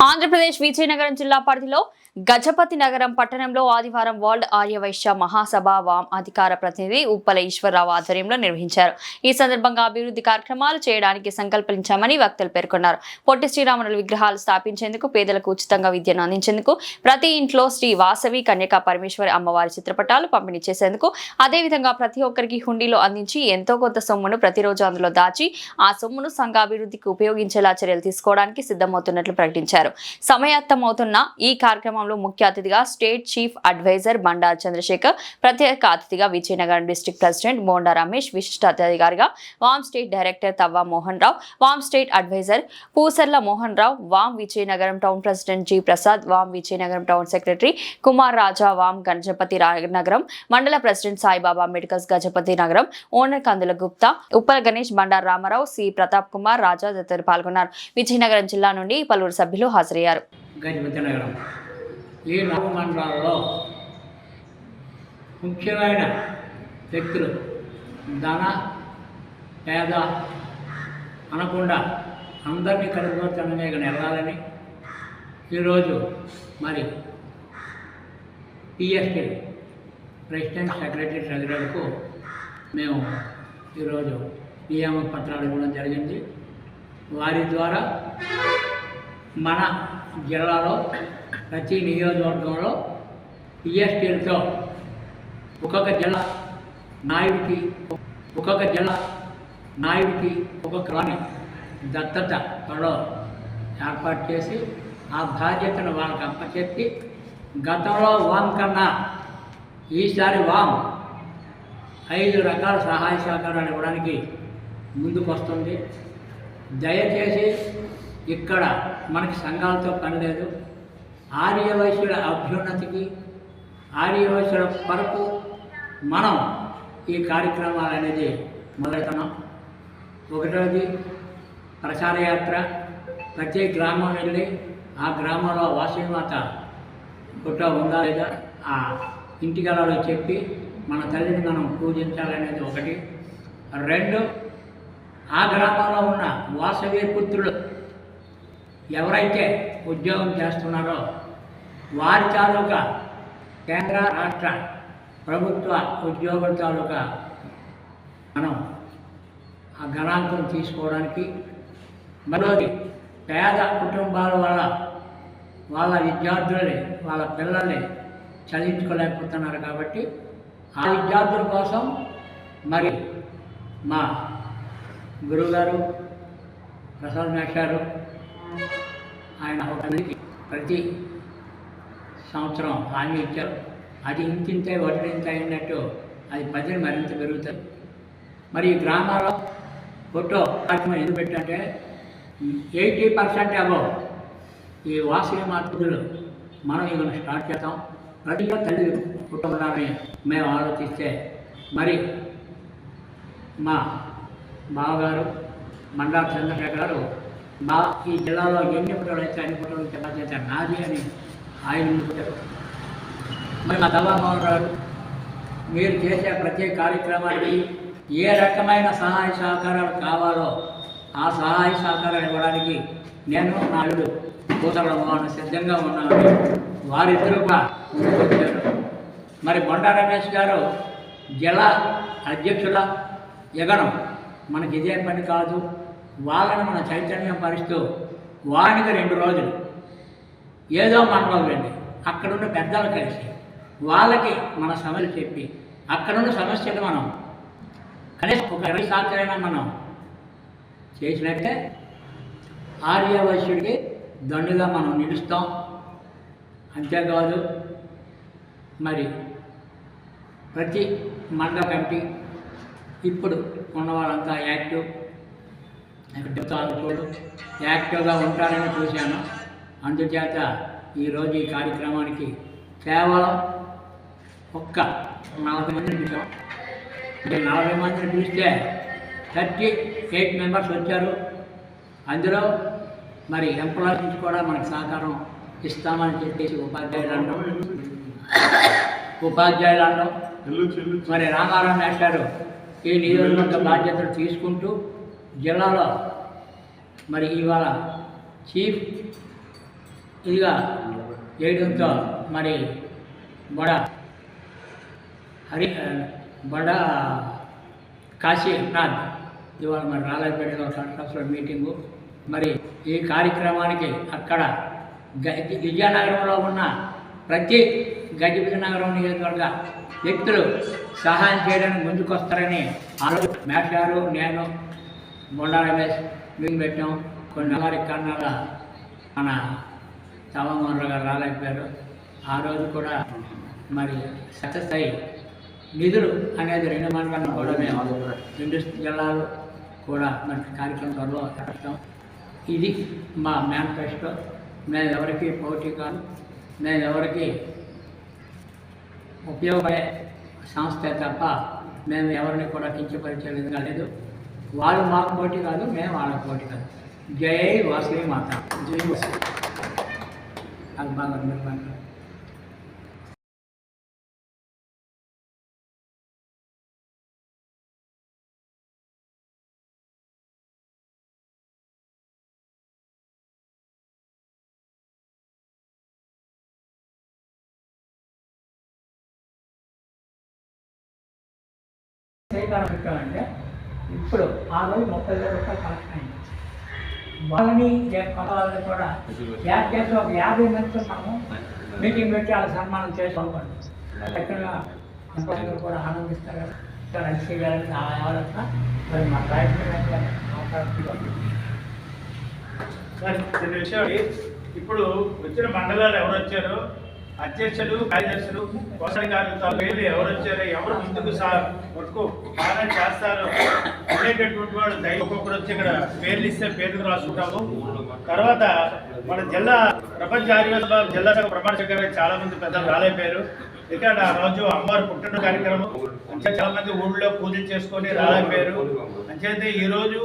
ఆంధ్రప్రదేశ్ విజయనగరం జిల్లా పరిధిలో గజపతి నగరం పట్టణంలో ఆదివారం వరల్డ్ ఆర్యవైశ్య మహాసభ వామ్ అధికార ప్రతినిధి ఉప్పల ఈశ్వరరావు ఆధ్వర్యంలో నిర్వహించారు. ఈ సందర్భంగా అభివృద్ధి కార్యక్రమాలు చేయడానికి సంకల్పించామని వక్తలు పేర్కొన్నారు. పొట్టి శ్రీరాములు విగ్రహాలు స్థాపించేందుకు, పేదలకు ఉచితంగా విద్యను అందించేందుకు, ప్రతి ఇంట్లో శ్రీ వాసవి కన్యకా పరమేశ్వరి అమ్మవారి చిత్రపటాలు పంపిణీ చేసేందుకు, అదేవిధంగా ప్రతి ఒక్కరికి హుండీలో అందించి ఎంతో కొంత సొమ్మును ప్రతిరోజు అందులో దాచి ఆ సొమ్మును సంఘ అభివృద్ధికి ఉపయోగించేలా చర్యలు తీసుకోవడానికి సిద్ధమవుతున్నట్లు ప్రకటించారు. సమయాత్తమవుతున్న ఈ కార్యక్రమంలో ముఖ్య అతిథిగా state chief adviser Bandaru Chandrashekar, ప్రత్యేక అతిథిగా విజయనగరం డిస్ట్రిక్ట్ ప్రెసిడెంట్ బోండా రమేష్, విశిష్ట అధికారిగా వామ్ స్టేట్ డైరెక్టర్ తవ్వ మోహన్ రావు, వామ్ స్టేట్ అడ్వైజర్ పూసర్ల మోహన్ రావు, వామ్ Vizianagaram town president G Prasad, వామ్ విజయనగరం టౌన్ సెక్రటరీ కుమార్ రాజా, వామ్ గజపతి నగరం మండల president Saibaba medicals Gajapathi Nagaram owner Kandula Gupta, Uppala Ganesh, Bandaru Ramarao, C Pratap Kumar, Raja తదితరులు పాల్గొన్నారు. విజయనగరం జిల్లా నుండి పలువురు సభ్యులు హాజరయ్యారు. గజపతి నగరం ఈ 4 మండలాల్లో ముఖ్యమైన వ్యక్తులు ధన పేద అనకుండా అందరినీ కలుపుకొచ్చడమే ఇక్కడ వెళ్ళాలని ఈరోజు మరి పిఎస్టీ ప్రెసిడెంట్ సెక్రటరీ ట్రెజరర్కు మేము ఈరోజు నియామక పత్రాలు ఇవ్వడం జరిగింది. వారి ద్వారా మన జిల్లాలో ప్రతి నియోజకవర్గంలో పిఎస్టీలతో ఒక్కొక్క జిల్లా నాయుడికి ఒక్కొక్క కాలనీ దత్తత త్వరలో ఏర్పాటు చేసి ఆ బాధ్యతను వాళ్ళకి అప్పచెప్పి గతంలో వామ్ కన్నా ఈసారి వామ్ 5 రకాల సహాయ సహకారాలు ఇవ్వడానికి ముందుకు వస్తుంది. దయచేసి ఇక్కడ మనకి సంఘాలతో పని లేదు. ఆర్యవైశ్యుల అభ్యున్నతికి, ఆర్యవైశ్యుల కొరకు మనం ఈ కార్యక్రమాలు అనేది మొదలుతున్నాం. ఒకటోది ప్రచార యాత్ర. ప్రతి గ్రామం వెళ్ళి ఆ గ్రామంలో వాసవిమాత ఫోటో ఉందా లేదా ఆ ఇంటికలలో చెప్పి మన తల్లిని మనం పూజించాలనేది ఒకటి. 2, ఆ గ్రామంలో ఉన్న వాసవి పుత్రులు ఎవరైతే ఉద్యోగం చేస్తున్నారో వారి తాలూకా కేంద్ర రాష్ట్ర ప్రభుత్వ ఉద్యోగుల తాలూకా మనం ఆ గణాంకం తీసుకోవడానికి, మరోది పేద కుటుంబాల వల్ల వాళ్ళ విద్యార్థులని, వాళ్ళ పిల్లల్ని చదివించుకోలేకపోతున్నారు కాబట్టి ఆ విద్యార్థుల కోసం మరి మా గురువుగారు ప్రసాద్ మేషారు ఆయన ఒక మందికి ప్రతి సంవత్సరం హామీ ఇచ్చారు. అది ఇంతింతే వడ్డింత అయినట్టు అది 10 మరింత పెరుగుతుంది. మరి ఈ గ్రామాల్లో ఫోటో కార్యక్రమం ఎందుకు పెట్టంటే 80% అబవ్ ఈ వాసవి మాతృలు మనం ఇవాళ స్టార్ట్ చేస్తాం. ప్రతి తల్లి కుటుంబాన్ని మేము ఆలోచిస్తే మరి మా బావగారు బండారు చంద్రశేఖర్ గారు ఈ జిల్లాలో ఎన్ని ఫోటోలు అయితే అన్ని ఫోటోలు చెప్పాల్సి నాది అని ఆయన ముందుకుంటారు. మరి మా దవామోహన్ గారు మీరు చేసే ప్రతి కార్యక్రమానికి ఏ రకమైన సహాయ సహకారాలు కావాలో ఆ సహాయ సహకారాలు ఇవ్వడానికి నేను నాయుడు కూతురు మోహన్ సిద్ధంగా ఉన్నామని వారిద్దరూ కూడా ముందుకొచ్చారు. మరి బొండా రమేష్ గారు జిల్లా అధ్యక్షుల ఎగడం మనకి ఇదే పని కాదు. వాళ్ళని మన చైతన్యం పరుస్తూ వానికి 2 రోజులు ఏదో మండలం వెళ్ళి అక్కడున్న పెద్దలు కలిసి వాళ్ళకి మన సమస్యలు చెప్పి అక్కడున్న సమస్యలు మనం కనీసం ఒక 20 సంవత్సరాలైనా మనం చేసినట్టే ఆర్యవైశ్యుడికి దండుగా మనం నిలుస్తాం. అంతేకాదు మరి ప్రతి మండల కమిటీ ఇప్పుడు ఉన్న వాళ్ళంతా యాక్టివ్గా ఉంటారని చూశాను. అందుచేత ఈరోజు ఈ కార్యక్రమానికి కేవలం ఒక్క 40 మందిని పిలిచాం. అంటే 40 మందిని పిలిస్తే 38 మెంబర్స్ వచ్చారు. అందులో మరి ఎంప్లాయీస్ నుంచి కూడా మనకు సహకారం ఇస్తామని చెప్పేసి ఉపాధ్యాయులు అనడం మరి రామారావు మేస్టారు ఈ నియోజకవర్గ బాధ్యతలు తీసుకుంటూ జిల్లాలో మరి ఇవాళ చీఫ్ ఇదిగా చేయడంతో మరి బడ కాశీనాథ్ ఇవాళ మరి రాలేపేటలో ట్రస్ట్లో మీటింగు. మరి ఈ కార్యక్రమానికి అక్కడ విజయనగరంలో ఉన్న ప్రతి విజయనగరం నియోజకవర్గ వ్యక్తులు సహాయం చేయడానికి ముందుకొస్తారని ఆరోజు మేషారు నేను బొండా రమేష్ మీటింగ్ పెట్టాం. కొన్ని కార్యక్రమాల మన తమ్మమోహన్ గారు రాలేకపోయారు. ఆ రోజు కూడా మరి సక్సెస్ అయ్యి నిధులు అనేది 2 మండలం కూడా మేము 2 జిల్లాలు కూడా మన కార్యక్రమం త్వరలో చేస్తాం. ఇది మా మేనిఫెస్టో. మేము ఎవరికి పోటీ కాదు, మేము ఎవరికి ఉపయోగపడే సంస్థే తప్ప మేము ఎవరిని కూడా కించపరిచే విధంగా లేదు. వాళ్ళు మాకు పోటీ కాదు, మేము వాళ్ళకి పోటీ కాదు. జై వాసవి మాత. జై వాసవి. అది బాగా నిర్మాణం. అంటే ఇప్పుడు ఆ రోజు 30,000 రూపాయలు కలెక్ట్ అయింది. వాళ్ళని కొత్తవాళ్ళని కూడా యాడ్ చేసి ఒక 50 మంది మనము మీటింగ్ పెట్టి వాళ్ళ సన్మానం చేసుకోవాలి. ఎక్కడ కూడా ఆనందిస్తారు కదా. ఎల్సీ గారికి ఎవరన్నా మరి మా ప్రయత్నం విషయం. ఇప్పుడు వచ్చిన మండలాలు ఎవరు వచ్చారో, అధ్యక్షులు, కార్యదర్శులు, కోశాధికారులతో పేర్లు ఎవరు వచ్చారో, ఎవరు ముందుకు వర్క్ బాగా చేస్తారో అనేటటువంటి వాడు ఒక్కొక్కరు వచ్చి ఇక్కడ పేర్లు ఇస్తే పేర్లు రాసుకుంటాము. తర్వాత మన జిల్లా ప్రపంచ ఆదివాసీ జిల్లా ప్రమాణ స్వీకారానికి చాలా మంది పెద్దలు రాలేపోయారు. ఇక్కడ ఆ రోజు అమ్మవారి పుట్టిన కార్యక్రమం అంటే చాలా మంది ఊళ్ళో పూజలు చేసుకొని రాలేపోయారు. అంచేతే ఈరోజు